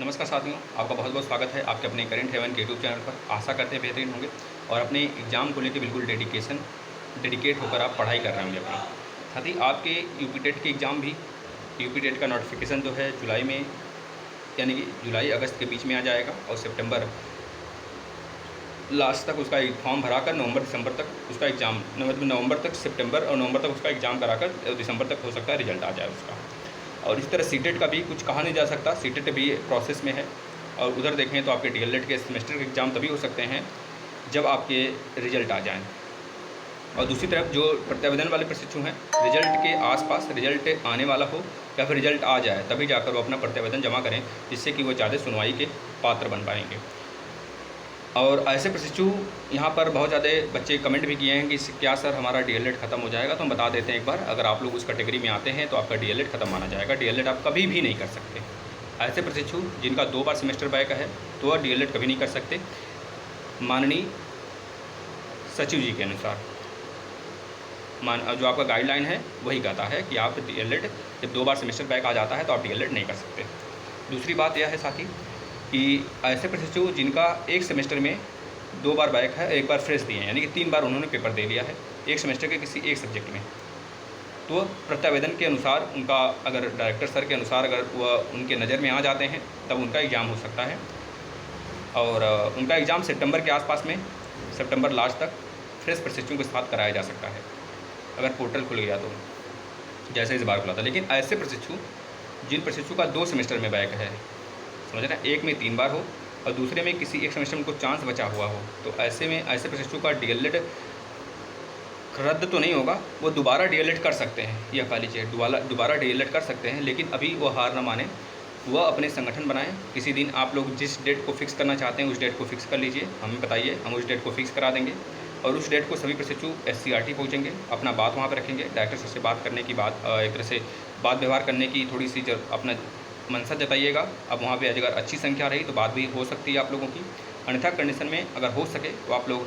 नमस्कार साथियों, आपका बहुत बहुत स्वागत है आपके अपने करेंट हेवन के यूट्यूब चैनल पर। आशा करते हैं बेहतरीन होंगे और अपने एग्ज़ाम को लेकर बिल्कुल डेडिकेट होकर आप पढ़ाई कर रहे होंगे अपनी। साथ ही आपके यूपी टेट के एग्ज़ाम भी, यूपी टेट का नोटिफिकेशन जो है जुलाई में, यानी कि जुलाई अगस्त के बीच में आ जाएगा और सितंबर लास्ट तक उसका एक फॉर्म भरा कर नवंबर दिसंबर तक उसका एग्ज़ाम, नवंबर तक, सितंबर और नवंबर तक उसका एग्ज़ाम कराकर दिसंबर तक हो सकता है रिजल्ट आ जाए उसका। और इस तरह सीटेट का भी कुछ कहा नहीं जा सकता, सीटेट भी प्रोसेस में है। और उधर देखें तो आपके डीएलएड के सेमेस्टर के एग्ज़ाम तभी हो सकते हैं जब आपके रिजल्ट आ जाएं। और दूसरी तरफ जो प्रत्यावेदन वाले प्रशिक्षु हैं, रिजल्ट के आसपास रिजल्ट आने वाला हो या फिर रिजल्ट आ जाए तभी जाकर वो अपना प्रत्यावेदन जमा करें, जिससे कि वो ज़्यादा सुनवाई के पात्र बन पाएंगे। और ऐसे प्रशिक्षु यहाँ पर बहुत ज़्यादा बच्चे कमेंट भी किए हैं कि क्या सर हमारा डीएलएड ख़त्म हो जाएगा। तो हम बता देते हैं एक बार, अगर आप लोग उस कैटेगरी में आते हैं तो आपका डीएलएड ख़त्म माना जाएगा। डीएलएड आप कभी भी नहीं कर सकते। ऐसे प्रशिक्षु जिनका 2 बार सेमेस्टर बैक है तो वह डीएलएड कभी नहीं कर सकते। माननीय सचिव जी के अनुसार जो आपका गाइडलाइन है वही कहता है कि आप डीएलएड जब 2 बार सेमेस्टर बैक आ जाता है तो आप डीएलएड नहीं कर सकते। दूसरी बात यह है साथी कि ऐसे प्रशिक्षु जिनका एक सेमेस्टर में 2 बार बैक है, 1 बार फ्रेश दिए हैं, यानी कि 3 बार उन्होंने पेपर दे लिया है एक सेमेस्टर के किसी एक सब्जेक्ट में, तो प्रत्यावेदन के अनुसार उनका, अगर डायरेक्टर सर के अनुसार अगर वह उनके नज़र में आ जाते हैं तब उनका एग्ज़ाम हो सकता है। और उनका एग्ज़ाम सितंबर के आसपास में, सितंबर लास्ट तक फ्रेश प्रशिक्षुओं के साथ कराया जा सकता है अगर पोर्टल खुल गया तो, जैसे इस बार खुला था। लेकिन ऐसे प्रशिक्षु जिन प्रशिक्षु का 2 सेमेस्टर में बैक है, समझ रहे हैं, एक में 3 बार हो और दूसरे में किसी एक सेमेस्टर में उनको चांस बचा हुआ हो, तो ऐसे में ऐसे प्रशिक्षु का डीएलएड रद्द तो नहीं होगा, वो दोबारा डीएलएड कर सकते हैं। यह कह लीजिए दोबारा डीएलएड कर सकते हैं, लेकिन अभी वो हार न माने, वह अपने संगठन बनाएं। किसी दिन आप लोग जिस डेट को फिक्स करना चाहते हैं उस डेट को फिक्स कर लीजिए, हमें बताइए, हम उस डेट को फिक्स करा देंगे। और उस डेट को सभी प्रशिक्षु एससीईआरटी पहुँचेंगे, अपना बात वहाँ पर रखेंगे, डायरेक्टर सर से बात करने की बात, एक तरह से बात व्यवहार करने की थोड़ी सी अपना मनसा जताइएगा। अब वहाँ पे अगर अच्छी संख्या रही तो बात भी हो सकती है आप लोगों की। अन्यथा कंडीशन में अगर हो सके तो आप लोग,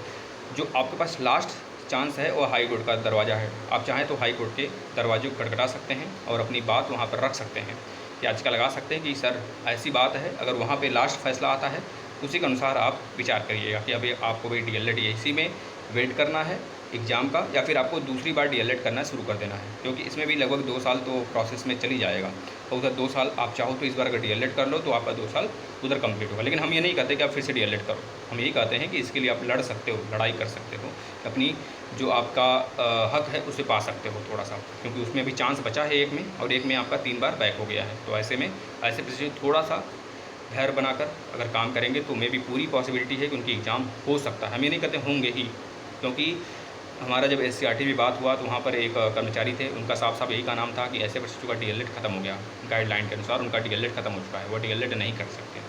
जो आपके पास लास्ट चांस है वो हाई कोर्ट का दरवाज़ा है, आप चाहें तो हाई कोर्ट के दरवाजे को खटखटा सकते हैं और अपनी बात वहाँ पर रख सकते हैं, याचिका लगा सकते हैं कि सर ऐसी बात है। अगर वहाँ पे लास्ट फैसला आता है उसी के अनुसार आप विचार करिएगा कि अभी आपको भाई डीएलएड इसी में वेट करना है एग्ज़ाम का, या फिर आपको दूसरी बार डीएलएड करना शुरू कर देना है, क्योंकि इसमें भी लगभग 2 साल तो प्रोसेस में चली जाएगा। और उधर 2 साल आप चाहो तो इस बार अगर डीएलएड कर लो तो आपका 2 साल उधर कंप्लीट होगा। लेकिन हम ये नहीं कहते कि आप फिर से डीएलएड करो, हम यही कहते हैं कि इसके लिए आप लड़ सकते हो, लड़ाई कर सकते हो, अपनी जो आपका हक है उसे पा सकते हो थोड़ा सा, क्योंकि उसमें भी चांस बचा है एक में, और एक में आपका 3 बार बैक हो गया है। तो ऐसे में ऐसे प्रशिक्षु थोड़ा सा धैर्य बनाकर अगर काम करेंगे तो मैं भी पूरी पॉसिबिलिटी है कि उनकी एग्ज़ाम हो सकता है। हम ये नहीं कहते होंगे ही, क्योंकि हमारा जब एससीईआरटी में बात हुआ तो वहाँ पर एक कर्मचारी थे, उनका साफ यही का नाम था कि ऐसे प्रशिक्षु का डीएलएड खत्म हो गया, गाइडलाइन के अनुसार उनका डीएलएड खत्म हो चुका है, वो डीएलएड नहीं कर सकते।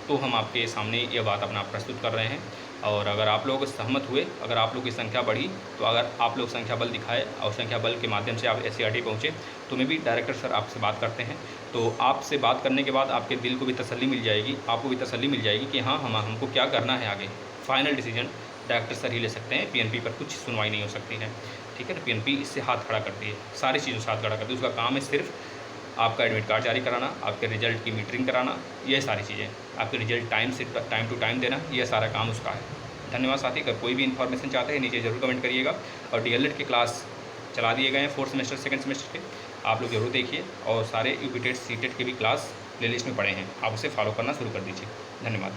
तो हम आपके सामने ये बात अपना प्रस्तुत कर रहे हैं। और अगर आप लोग सहमत हुए, अगर आप लोग की संख्या बढ़ी, तो अगर आप लोग संख्या बल दिखाए और संख्या बल के माध्यम से आप एससीईआरटी पहुँचे तो मैं भी डायरेक्टर सर आपसे बात करते हैं। तो आपसे बात करने के बाद आपके दिल को भी तसल्ली मिल जाएगी, आपको भी तसल्ली मिल जाएगी कि हाँ हमको क्या करना है आगे। फाइनल डिसीजन डायरेक्टर सर ही ले सकते हैं, पीएनपी पर कुछ सुनवाई नहीं हो सकती है, ठीक है ना। पीएनपी इससे हाथ खड़ा करती है, सारी चीज़ों से हाथ खड़ा करती है। उसका काम है सिर्फ आपका एडमिट कार्ड जारी कराना, आपके रिजल्ट की मीटरिंग कराना, ये सारी चीज़ें, आपके रिजल्ट टाइम टू टाइम देना, ये सारा काम उसका है। धन्यवाद साथी। अगर कोई भी इन्फॉर्मेशन चाहते हैं नीचे ज़रूर कमेंट करिएगा। और डीएलएड के क्लास चला दिए गए हैं 4th सेमेस्टर 2nd सेमेस्टर के, आप लोग ज़रूर देखिए। और सारे यूपी टेट सीटेट के भी क्लास प्लेलिस्ट में पड़े हैं, आप उसे फॉलो करना शुरू कर दीजिए। धन्यवाद।